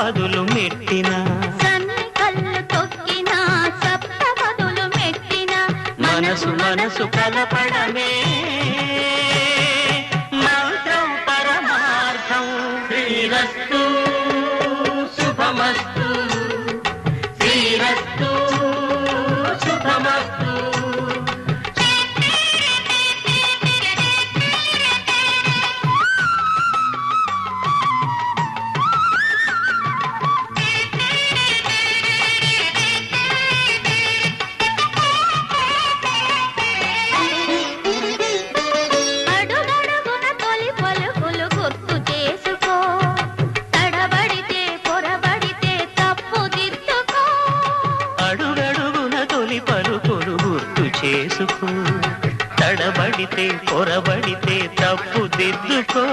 పదులు మెట్టిన మనసు మనసు కలపడమే మంత్రం పరమార్థం. శ్రీరస్తు శుభమస్తు, శ్రీరస్తు శుభమస్తు. పలుకులు గుర్తు చేసుకో, తడబడితే పొరబడితే తప్పు దిద్దుకో.